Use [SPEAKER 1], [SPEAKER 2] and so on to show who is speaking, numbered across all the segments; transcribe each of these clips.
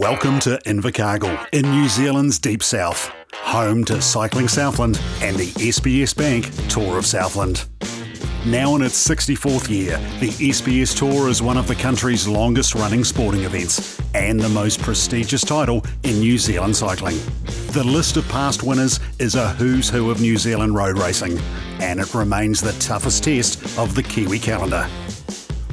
[SPEAKER 1] Welcome to Invercargill in New Zealand's deep south, home to Cycling Southland and the SBS Bank Tour of Southland. Now in its 64th year, the SBS Tour is one of the country's longest running sporting events and the most prestigious title in New Zealand cycling. The list of past winners is a who's who of New Zealand road racing, and it remains the toughest test of the Kiwi calendar.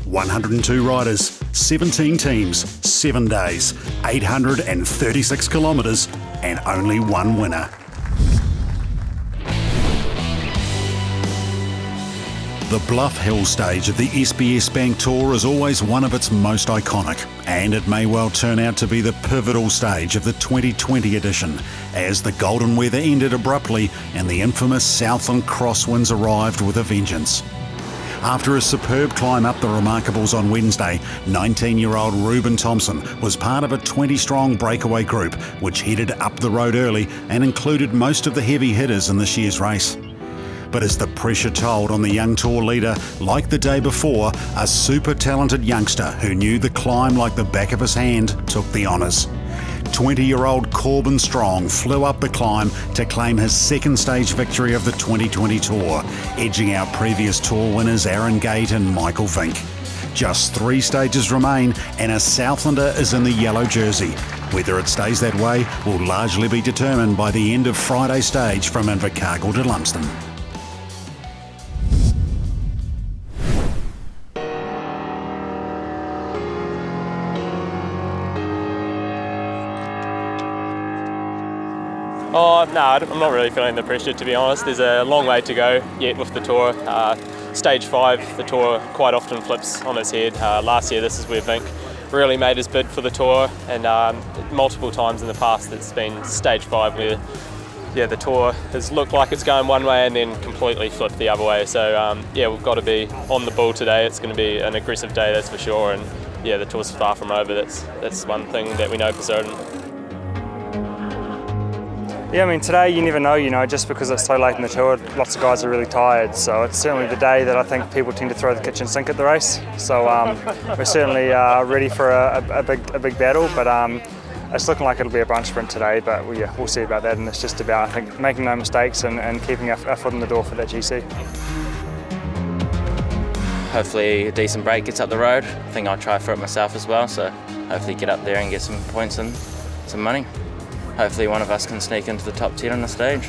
[SPEAKER 1] 102 riders, 17 teams, 7 days, 836 kilometres and only one winner. The Bluff Hill stage of the SBS Bank Tour is always one of its most iconic, and it may well turn out to be the pivotal stage of the 2020 edition, as the golden weather ended abruptly and the infamous Southland crosswinds arrived with a vengeance. After a superb climb up the Remarkables on Wednesday, 19-year-old Ruben Thompson was part of a 20-strong breakaway group which headed up the road early and included most of the heavy hitters in this year's race. But as the pressure told on the young tour leader, like the day before, a super talented youngster who knew the climb like the back of his hand took the honours. 20-year-old Corbin Strong flew up the climb to claim his second stage victory of the 2020 Tour, edging out previous Tour winners Aaron Gate and Michael Vink. Just 3 stages remain and a Southlander is in the yellow jersey. Whether it stays that way will largely be determined by the end of Friday's stage from Invercargill to Lumsden.
[SPEAKER 2] Oh, no, I'm not really feeling the pressure, to be honest. There's a long way to go yet with the Tour. Stage 5, the Tour quite often flips on its head. Last year, this is where Vink really made his bid for the Tour, and multiple times in the past it's been Stage 5 where the Tour has looked like it's going one way and then completely flipped the other way. So we've got to be on the ball today. It's going to be an aggressive day, that's for sure, and the Tour's far from over. That's one thing that we know for certain.
[SPEAKER 3] Yeah, I mean, today you never know, just because it's so late in the Tour, lots of guys are really tired. So it's certainly the day that I think people tend to throw the kitchen sink at the race. So we're certainly ready for a big battle, but it's looking like it'll be a bunch sprint today, but we'll see about that. And it's just about, I think, making no mistakes and keeping our foot in the door for that GC.
[SPEAKER 4] Hopefully a decent break gets up the road. I think I'll try for it myself as well, so hopefully get up there and get some points and some money. Hopefully one of us can sneak into the top 10 on the stage.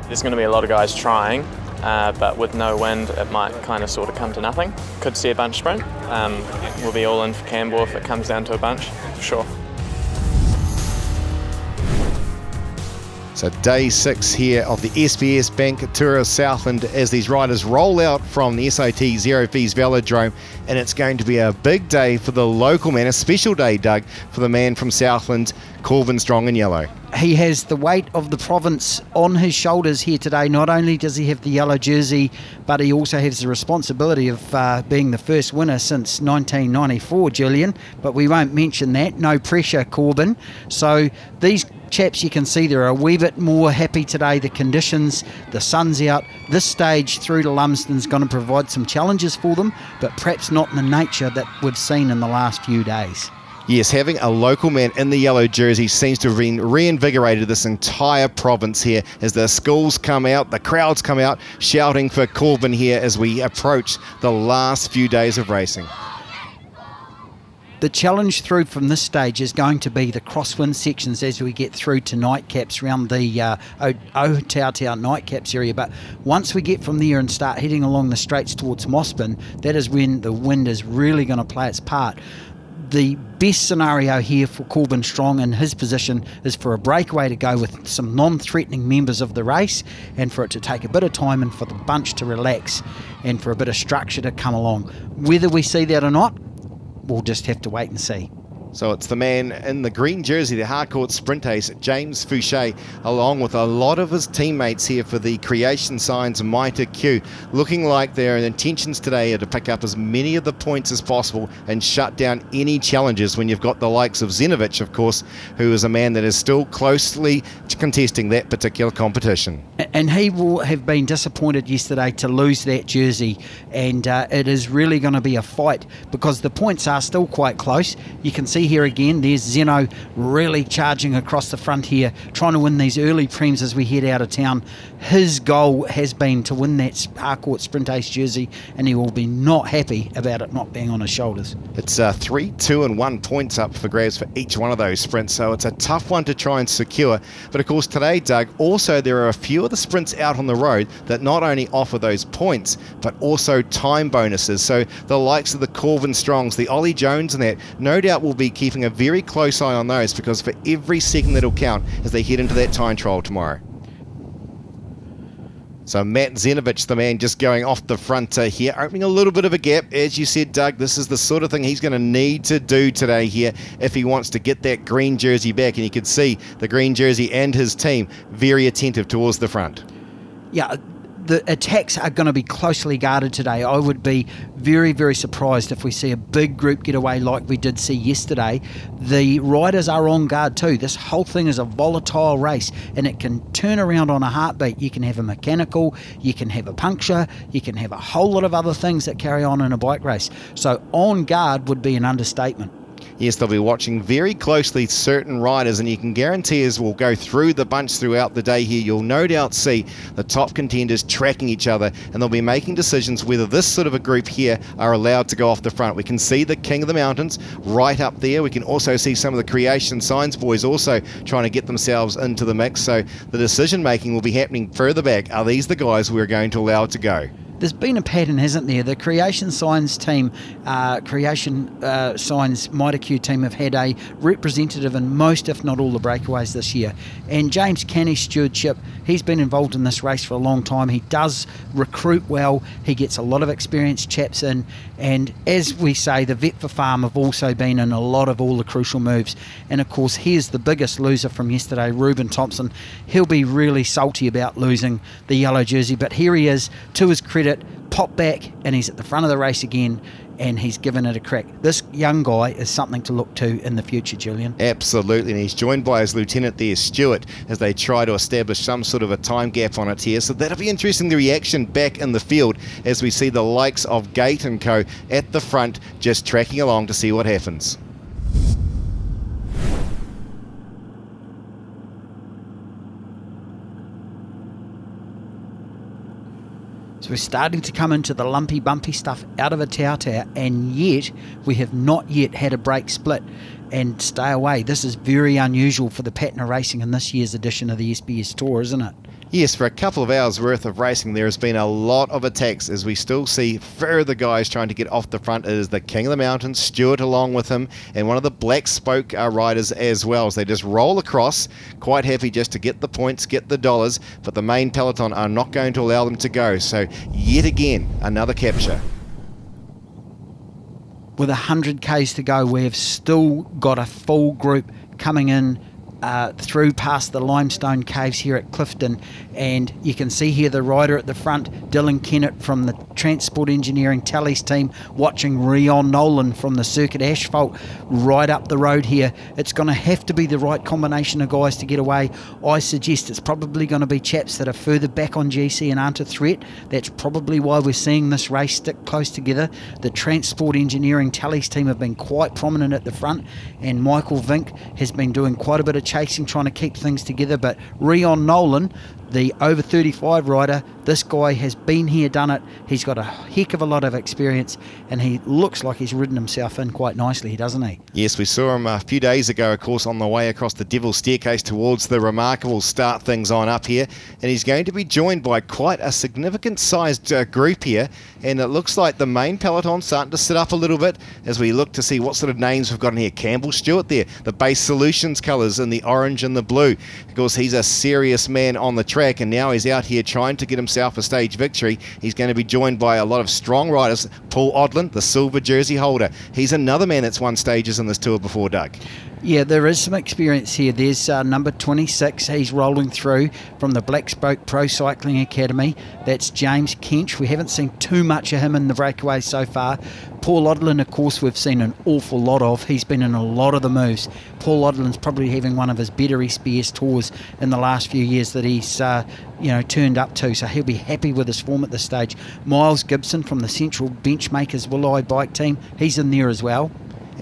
[SPEAKER 5] There's going to be a lot of guys trying, but with no wind it might kind of sort of come to nothing. Could see a bunch sprint. We'll be all in for Campbell if it comes down to a bunch, for sure.
[SPEAKER 6] So day 6 here of the SBS Bank Tour of Southland as these riders roll out from the SIT Zero Fees Velodrome, and it's going to be a big day for the local man, a special day, Doug, for the man from Southland, Corbin Strong in yellow.
[SPEAKER 7] He has the weight of the province on his shoulders here today. Not only does he have the yellow jersey, but he also has the responsibility of being the first winner since 1994, Julian. But we won't mention that. No pressure, Corbin. So these chaps, you can see they're a wee bit more happy today. The conditions, the sun's out. This stage through to Lumsden's going to provide some challenges for them, but perhaps not in the nature that we've seen in the last few days.
[SPEAKER 6] Yes, having a local man in the yellow jersey seems to have been reinvigorated this entire province here as the schools come out, the crowds come out shouting for Corbin here as we approach the last few days of racing.
[SPEAKER 7] The challenge through from this stage is going to be the crosswind sections as we get through to nightcaps around the Otautua nightcaps area. But once we get from there and start heading along the straights towards Mossburn, that is when the wind is really going to play its part. The best scenario here for Corbin Strong in his position is for a breakaway to go with some non-threatening members of the race, and for it to take a bit of time and for the bunch to relax and for a bit of structure to come along. Whether we see that or not, we'll just have to wait and see.
[SPEAKER 6] So it's the man in the green jersey, the Harcourt Sprint Ace, James Fouché, along with a lot of his teammates here for the Creation Signs Mitre Q, looking like their intentions today are to pick up as many of the points as possible and shut down any challenges when you've got the likes of Zenovic, of course, who is a man that is still closely contesting that particular competition.
[SPEAKER 7] And he will have been disappointed yesterday to lose that jersey, and it is really going to be a fight because the points are still quite close. You can see see here again, there's Zeno really charging across the front here, trying to win these early prems as we head out of town. His goal has been to win that Harcourt Sprint Ace jersey, and he will be not happy about it not being on his shoulders.
[SPEAKER 6] It's 3, 2 and 1 points up for grabs for each one of those sprints, so it's a tough one to try and secure. But of course today, Doug, also there are a few of the sprints out on the road that not only offer those points, but also time bonuses. So the likes of the Corvin Strongs, the Ollie Jones and that, no doubt will be keeping a very close eye on those, because for every second that'll count as they head into that time trial tomorrow. So Matt Zenovich, the man just going off the front here, opening a little bit of a gap. As you said, Doug, this is the sort of thing he's going to need to do today here if he wants to get that green jersey back. And you could see the green jersey and his team very attentive towards the front.
[SPEAKER 7] Yeah, the attacks are going to be closely guarded today. I would be very, very surprised if we see a big group get away like we did see yesterday. The riders are on guard too. This whole thing is a volatile race, and it can turn around on a heartbeat. You can have a mechanical, you can have a puncture, you can have a whole lot of other things that carry on in a bike race. So on guard would be an understatement.
[SPEAKER 6] Yes, they'll be watching very closely certain riders, and you can guarantee as we'll go through the bunch throughout the day here, you'll no doubt see the top contenders tracking each other, and they'll be making decisions whether this sort of a group here are allowed to go off the front. We can see the King of the Mountains right up there. We can also see some of the Creation Signs boys also trying to get themselves into the mix. So the decision making will be happening further back. Are these the guys we're going to allow to go?
[SPEAKER 7] There's been a pattern, hasn't there? The Creation Signs team, Signs Mitre Q team have had a representative in most, if not all, the breakaways this year. And James Canny's stewardship, he's been involved in this race for a long time. He does recruit well. He gets a lot of experienced chaps in. And as we say, the Vet for Farm have also been in a lot of all the crucial moves. And of course, here's the biggest loser from yesterday, Reuben Thompson. He'll be really salty about losing the yellow jersey, but here he is, to his credit, pop back, and he's at the front of the race again, and he's given it a crack. This young guy is something to look to in the future, Julian.
[SPEAKER 6] Absolutely, and he's joined by his lieutenant there, Stuart, as they try to establish some sort of a time gap on it here. So that'll be interesting, the reaction back in the field as we see the likes of Gate and Co at the front just tracking along to see what happens.
[SPEAKER 7] So we're starting to come into the lumpy, bumpy stuff out of a Tautau, and yet we have not yet had a brake split. And stay away. This is very unusual for the pattern of racing in this year's edition of the SBS Tour, isn't it?
[SPEAKER 6] Yes, for a couple of hours worth of racing, there has been a lot of attacks as we still see further guys trying to get off the front. It is the King of the Mountains, Stuart along with him, and one of the Black Spoke riders as well. So they just roll across, quite happy just to get the points, get the dollars, but the main peloton are not going to allow them to go. So yet again, another capture.
[SPEAKER 7] With 100 Ks to go, we have still got a full group coming in through past the limestone caves here at Clifton, and you can see here the rider at the front, Dylan Kennett from the Transport Engineering Tallies team, watching Rion Nolan from the Circuit Asphalt right up the road here. It's going to have to be the right combination of guys to get away. I suggest it's probably going to be chaps that are further back on GC and aren't a threat. That's probably why we're seeing this race stick close together. The Transport Engineering Tallies team have been quite prominent at the front, and Michael Vink has been doing quite a bit of chasing, trying to keep things together. But Rion Nolan, the over 35 rider, this guy has been here, done it. He's got a heck of a lot of experience, and he looks like he's ridden himself in quite nicely, doesn't he?
[SPEAKER 6] Yes, we saw him a few days ago, of course, on the way across the Devil's Staircase towards the Remarkable start things on up here, and he's going to be joined by quite a significant sized group here, and it looks like the main peloton starting to sit up a little bit as we look to see what sort of names we've got in here. Campbell Stewart there, the Base Solutions colours in the orange and the blue. Of course, he's a serious man on the track, and now he's out here trying to get himself a stage victory. He's going to be joined by a lot of strong riders. Paul Odland, the silver jersey holder. He's another man that's won stages in this tour before, Doug.
[SPEAKER 7] Yeah, there is some experience here. There's number 26. He's rolling through from the Black Spoke Pro Cycling Academy. That's James Kench. We haven't seen too much of him in the breakaway so far. Paul Odland, of course, we've seen an awful lot of. He's been in a lot of the moves. Paul Odland's probably having one of his better SBS tours in the last few years that he's turned up to, so he'll be happy with his form at this stage. Miles Gibson from the Central Benchmakers Willeye bike team, he's in there as well.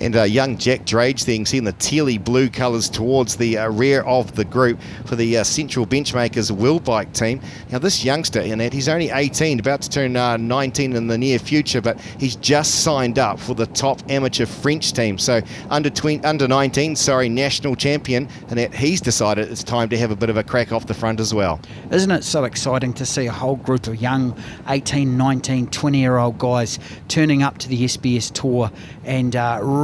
[SPEAKER 6] And young Jack Drage there, you can see in the tealy blue colours towards the rear of the group for the Central Benchmakers World Bike team. Now this youngster in that, he's only 18, about to turn 19 in the near future, but he's just signed up for the top amateur French team. So under 19, national champion, and that he's decided it's time to have a bit of a crack off the front as well.
[SPEAKER 7] Isn't it so exciting to see a whole group of young 18, 19, 20-year-old guys turning up to the SBS Tour and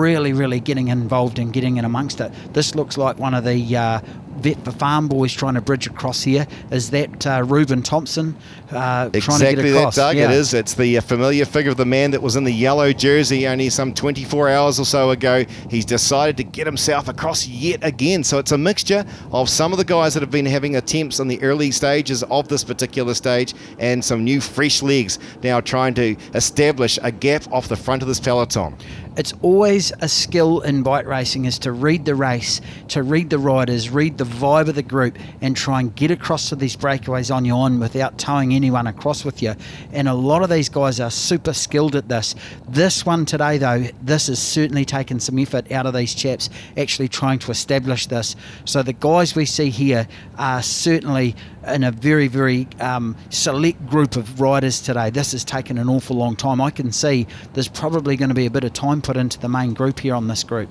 [SPEAKER 7] really getting involved and getting in amongst it. This looks like one of the Vet for Farm boys trying to bridge across here. Is that Reuben Thompson trying to get across?
[SPEAKER 6] Exactly that, Doug. Yeah. It is. It's the familiar figure of the man that was in the yellow jersey only some 24 hours or so ago. He's decided to get himself across yet again. So it's a mixture of some of the guys that have been having attempts in the early stages of this particular stage and some new fresh legs now trying to establish a gap off the front of this peloton.
[SPEAKER 7] It's always a skill in bike racing, is to read the race, to read the riders, read the vibe of the group, and try and get across to these breakaways on your own without towing anyone across with you. And a lot of these guys are super skilled at this. This one today, though, this has certainly taken some effort out of these chaps actually trying to establish this. So the guys we see here are certainly in a very select group of riders today. This has taken an awful long time. I can see there's probably going to be a bit of time put into the main group here on this group.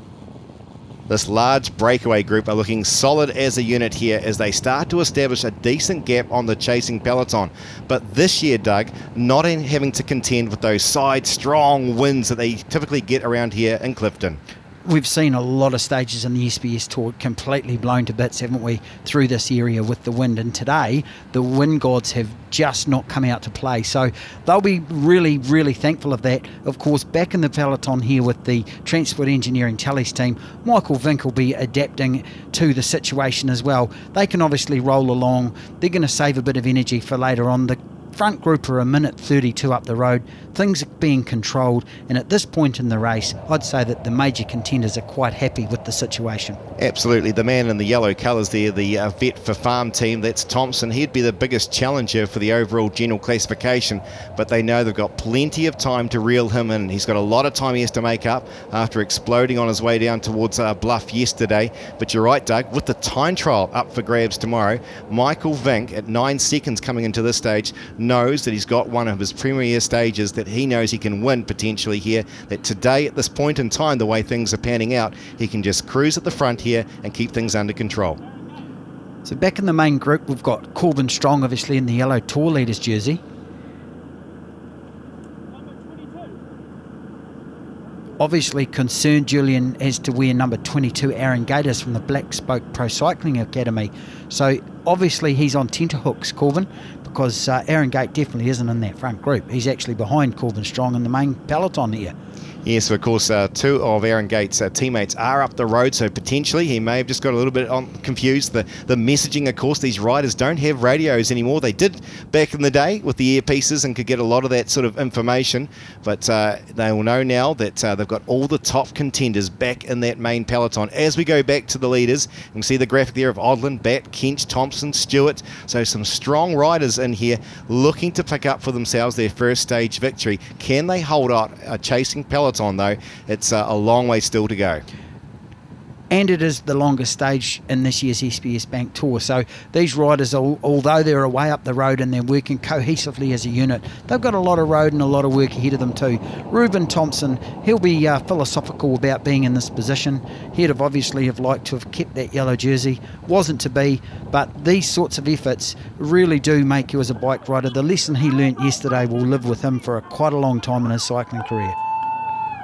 [SPEAKER 6] This large breakaway group are looking solid as a unit here as they start to establish a decent gap on the chasing peloton. But this year, Doug, not in having to contend with those side strong winds that they typically get around here in Clifton.
[SPEAKER 7] We've seen a lot of stages in the SBS Tour completely blown to bits, haven't we, through this area with the wind. And today, the wind gods have just not come out to play. So they'll be really thankful of that. Of course, back in the peloton here with the Transport Engineering Tallies team, Michael Vink will be adapting to the situation as well. They can obviously roll along. They're going to save a bit of energy for later on. The front group are a minute 32 up the road. Things are being controlled, and at this point in the race, I'd say that the major contenders are quite happy with the situation.
[SPEAKER 6] Absolutely. The man in the yellow colours there, the Vet for Farm team, that's Thompson. He'd be the biggest challenger for the overall general classification, but they know they've got plenty of time to reel him in. He's got a lot of time he has to make up after exploding on his way down towards Bluff yesterday. But you're right, Doug, with the time trial up for grabs tomorrow, Michael Vink at 9 seconds coming into this stage knows that he's got one of his premier stages that he knows he can win potentially here, that today at this point in time, the way things are panning out, he can just cruise at the front here and keep things under control.
[SPEAKER 7] So back in the main group, we've got Corbin Strong obviously in the yellow Tour Leaders jersey. Obviously concerned, Julian, as to where number 22 Aaron Gators from the Black Spoke Pro Cycling Academy. So obviously he's on tenterhooks, Corbin, because Aaron Gate definitely isn't in that front group. He's actually behind Corbin Strong in the main peloton here.
[SPEAKER 6] Yes, of course, two of Aaron Gates' teammates are up the road, so potentially he may have just got a little bit confused. The messaging, of course, these riders don't have radios anymore. They did back in the day with the earpieces and could get a lot of that sort of information, but they will know now that they've got all the top contenders back in that main peloton. As we go back to the leaders, you can see the graphic there of Odland, Batt, Kench, Thompson, Stewart. So some strong riders in here looking to pick up for themselves their first stage victory. Can they hold out a chasing peloton? Though it's a long way still to go. And it is the longest stage in this year's SBS Bank Tour. So these riders, although they're away up the road and they're working cohesively as a unit, they've got a lot of road and a lot of work ahead of them too. Reuben Thompson, he'll be philosophical about being in this position. He'd have obviously have liked to have kept that yellow jersey. Wasn't to be, but these sorts of efforts really do make you as a bike rider. The lesson he learnt yesterday will live with him for quite a long time in his cycling career.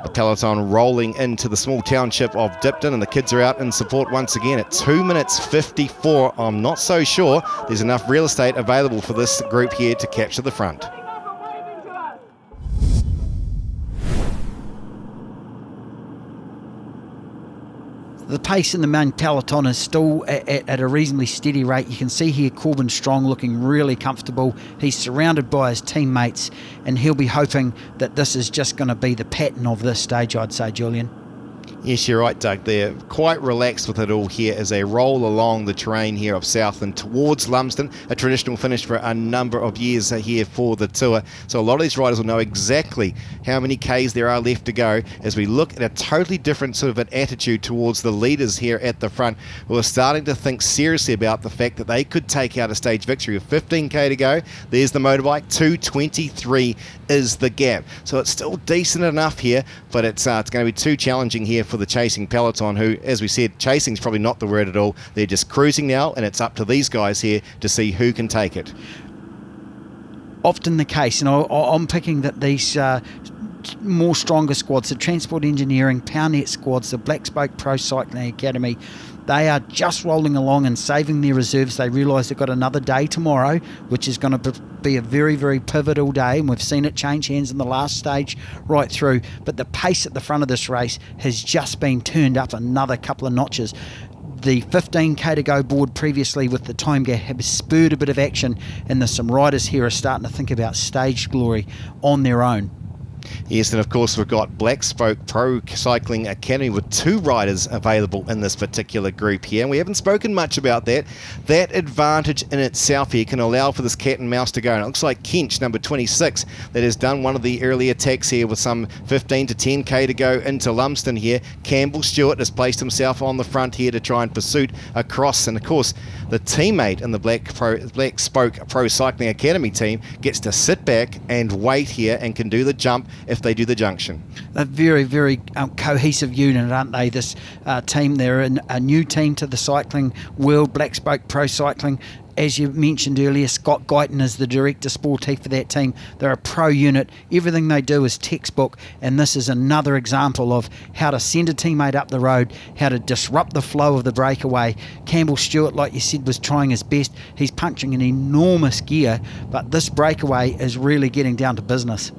[SPEAKER 6] A peloton rolling into the small township of DIPTON, and the kids are out in support once again at 2 minutes 54. I'm not so sure there's enough real estate available for this group here to capture the front. The pace in the main peloton is still at a reasonably steady rate. You can see here Corbin Strong looking really comfortable. He's surrounded by his teammates, and he'll be hoping that this is just going to be the pattern of this stage, I'd say, Julian. Yes, you're right, Doug. They're quite relaxed with it all here as they roll along the terrain here of Southland towards Lumsden, a traditional finish for a number of years here for the tour. So a lot of these riders will know exactly how many Ks there are left to go as we look at a totally different sort of an attitude towards the leaders here at the front, who are starting to think seriously about the fact that they could take out a stage victory with 15k to go. There's the motorbike, 2:23 is the gap. So it's still decent enough here, but it's going to be too challenging here for the chasing peloton, who, as we said, chasing is probably not the word at all. They're just cruising now, and it's up to these guys here to see who can take it.
[SPEAKER 7] Often the case, and I'm picking that these more stronger squads, the Transport Engineering, Powernet squads, the Black Spoke Pro Cycling Academy, they are just rolling along and saving their reserves. They realise they've got another day tomorrow, which is going to be a very, very pivotal day, and we've seen it change hands in the last stage right through. But the pace at the front of this race has just been turned up another couple of notches. The 15k to go board previously with the time gap have spurred a bit of action, and there's some riders here are starting to think about stage glory on their own.
[SPEAKER 6] Yes, and of course we've got Black Spoke Pro Cycling Academy with 2 riders available in this particular group here, and we haven't spoken much about that. That advantage in itself here can allow for this cat and mouse to go, and it looks like Kench, number 26, that has done one of the early attacks here with some 15 to 10k to go into Lumsden here. Campbell Stewart has placed himself on the front here to try and pursue across, and of course the teammate in the Black Spoke Pro Cycling Academy team gets to sit back and wait here and can do the jump if they do the junction.
[SPEAKER 7] A very, very cohesive unit, aren't they, this team? They're a new team to the cycling world, Black Spoke Pro Cycling. As you mentioned earlier, Scott Guyton is the director sportif for that team. They're a pro unit. Everything they do is textbook, and this is another example of how to send a teammate up the road, how to disrupt the flow of the breakaway. Campbell Stewart, like you said, was trying his best. He's punching an enormous gear, but this breakaway is really getting down to business.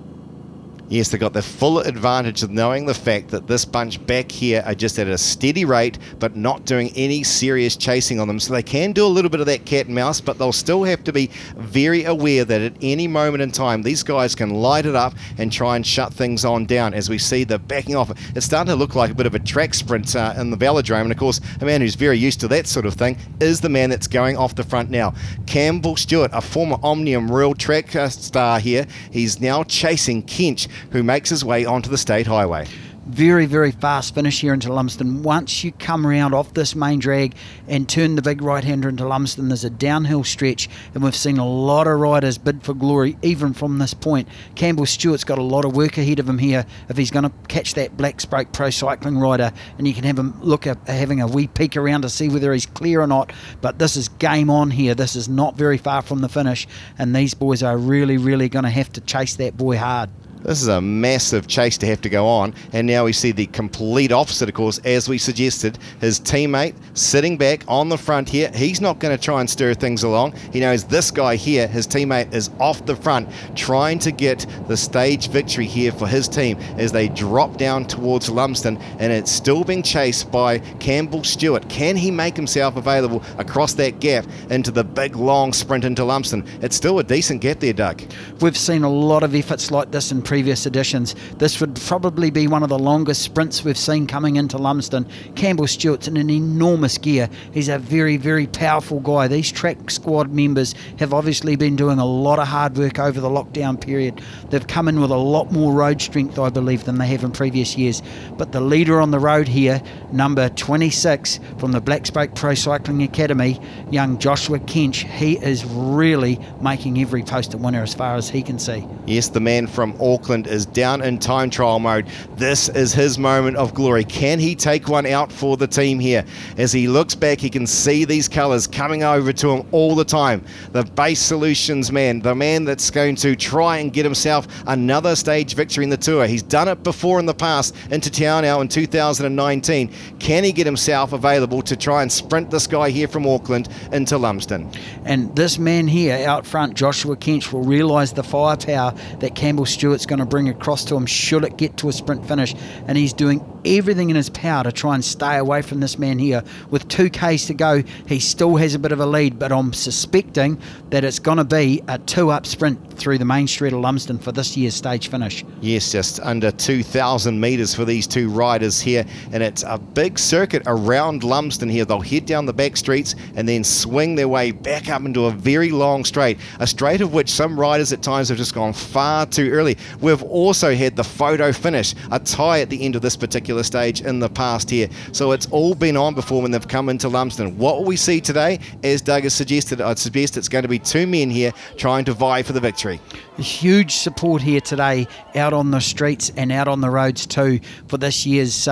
[SPEAKER 6] Yes, they've got the full advantage of knowing the fact that this bunch back here are just at a steady rate, but not doing any serious chasing on them. So they can do a little bit of that cat and mouse, but they'll still have to be very aware that at any moment in time, these guys can light it up and try and shut things on down. As we see the backing off, it's starting to look like a bit of a track sprint in the velodrome. And of course, a man who's very used to that sort of thing is the man that's going off the front now. Campbell Stewart, a former Omnium Real Track star here. He's now chasing Kench, who makes his way onto the state highway.
[SPEAKER 7] Very, very fast finish here into Lumsden. Once you come around off this main drag and turn the big right-hander into Lumsden, there's a downhill stretch, and we've seen a lot of riders bid for glory even from this point. Campbell Stewart's got a lot of work ahead of him here if he's going to catch that Black Spoke Pro Cycling rider, and you can have him look at having a wee peek around to see whether he's clear or not. But this is game on here. This is not very far from the finish, and these boys are really, really going to have to chase that boy hard.
[SPEAKER 6] This is a massive chase to have to go on, and now we see the complete opposite, of course, as we suggested. His teammate sitting back on the front here. He's not going to try and stir things along. He knows this guy here, his teammate, is off the front trying to get the stage victory here for his team as they drop down towards Lumsden, and it's still being chased by Campbell Stewart. Can he make himself available across that gap into the big long sprint into Lumsden? It's still a decent gap there, Doug.
[SPEAKER 7] We've seen a lot of efforts like this in previous editions. This would probably be one of the longest sprints we've seen coming into Lumsden. Campbell Stewart's in an enormous gear. He's a very, very powerful guy. These track squad members have obviously been doing a lot of hard work over the lockdown period. They've come in with a lot more road strength, I believe, than they have in previous years. But the leader on the road here, number 26 from the Black Spoke Pro Cycling Academy, young Joshua Kench, he is really making every post a winner as far as he can see.
[SPEAKER 6] Yes, the man from Auckland is down in time trial mode. This is his moment of glory. Can he take one out for the team here? As he looks back, he can see these colours coming over to him all the time. The Base Solutions man, the man that's going to try and get himself another stage victory in the tour. He's done it before in the past into Te Ao in 2019. Can he get himself available to try and sprint this guy here from Auckland into Lumsden?
[SPEAKER 7] And this man here out front, Joshua Kench, will realise the firepower that Campbell Stewart's going to bring across to him should it get to a sprint finish, and he's doing everything in his power to try and stay away from this man here. With 2Ks to go, he still has a bit of a lead, but I'm suspecting that it's going to be a 2-up sprint through the main street of Lumsden for this year's stage finish.
[SPEAKER 6] Yes, just under 2,000 metres for these two riders here, and it's a big circuit around Lumsden here. They'll head down the back streets and then swing their way back up into a very long straight, a straight of which some riders at times have just gone far too early. We've also had the photo finish, a tie at the end of this particular stage in the past here. So it's all been on before when they've come into Lumsden. What will we see today? As Doug has suggested, I'd suggest it's going to be two men here trying to vie for the victory.
[SPEAKER 7] Huge support here today out on the streets and out on the roads too for this year's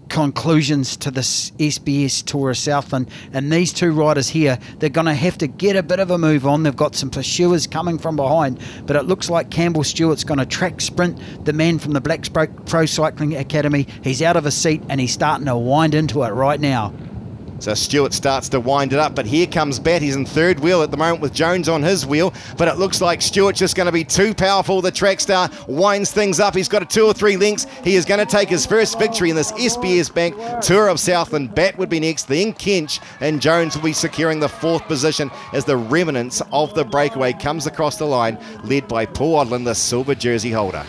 [SPEAKER 7] conclusions to this SBS Tour of Southland. And these two riders here, they're going to have to get a bit of a move on. They've got some pursuers coming from behind, but it looks like Campbell Stewart's going to track sprint the man from the Black Pro Cycling Academy. He's out of his seat and he's starting to wind into it right now.
[SPEAKER 6] So Stewart starts to wind it up, but here comes Bat. He's in third wheel at the moment with Jones on his wheel, but it looks like Stewart's just going to be too powerful. The track star winds things up. He's got a 2 or 3 lengths. He is going to take his first victory in this SBS Bank Tour of Southland. Bat would be next, then Kench, and Jones will be securing the 4th position as the remnants of the breakaway comes across the line, led by Paul Odlin, the silver jersey holder.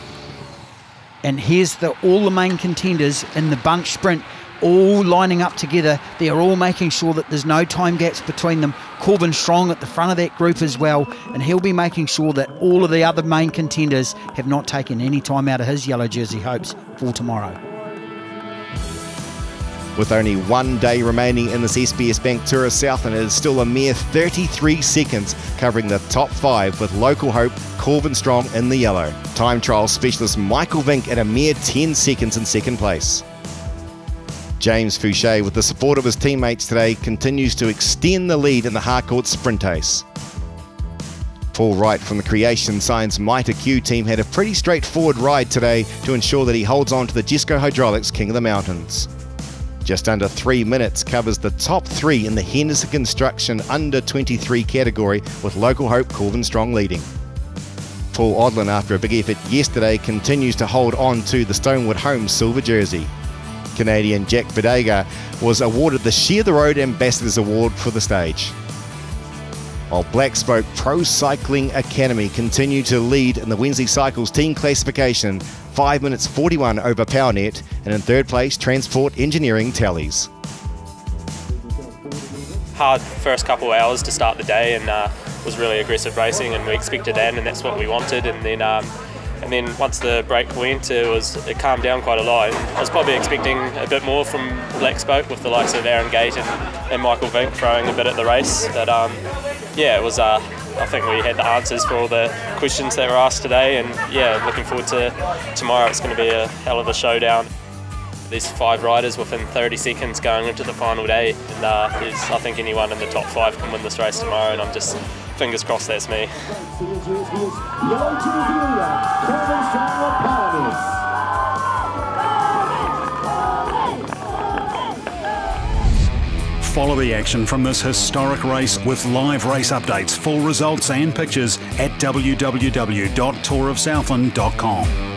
[SPEAKER 7] And here's all the main contenders in the bunch sprint, all lining up together. They're all making sure that there's no time gaps between them. Corbin Strong at the front of that group as well, and he'll be making sure that all of the other main contenders have not taken any time out of his yellow jersey hopes for tomorrow.
[SPEAKER 6] With only 1 day remaining in this SBS Bank Tour of Southland, it is still a mere 33 seconds covering the top 5 with local hope Corbin Strong in the yellow. Time trial specialist Michael Vink at a mere 10 seconds in second place. James Fouché, with the support of his teammates today, continues to extend the lead in the Harcourt Sprint Ace. Paul Wright from the Creation Science Mitre Q team had a pretty straightforward ride today to ensure that he holds on to the Jesco Hydraulics King of the Mountains. Just under 3 minutes covers the top 3 in the Henderson Construction under 23 category, with local hope Corbin Strong leading. Paul Odlin, after a big effort yesterday, continues to hold on to the Stonewood Homes silver jersey. Canadian Jack Bedega was awarded the Share the Road Ambassadors Award for the stage. While Black Spoke Pro Cycling Academy continue to lead in the Wednesday Cycles team classification, 5 minutes 41 over PowerNet, and in third place Transport Engineering tallies.
[SPEAKER 2] Hard first couple of hours to start the day, and was really aggressive racing, and we expected that, and that's what we wanted. And then once the break went, it calmed down quite a lot. I was probably expecting a bit more from Black Spoke with the likes of Aaron Gate and Michael Vink throwing a bit at the race. But yeah, it was. I think we had the answers for all the questions that were asked today, and yeah, looking forward to tomorrow. It's going to be a hell of a showdown. There's 5 riders within 30 seconds going into the final day, and I think anyone in the top 5 can win this race tomorrow, and I'm just fingers crossed that's me.
[SPEAKER 1] Follow the action from this historic race with live race updates, full results and pictures at www.tourofsouthland.com.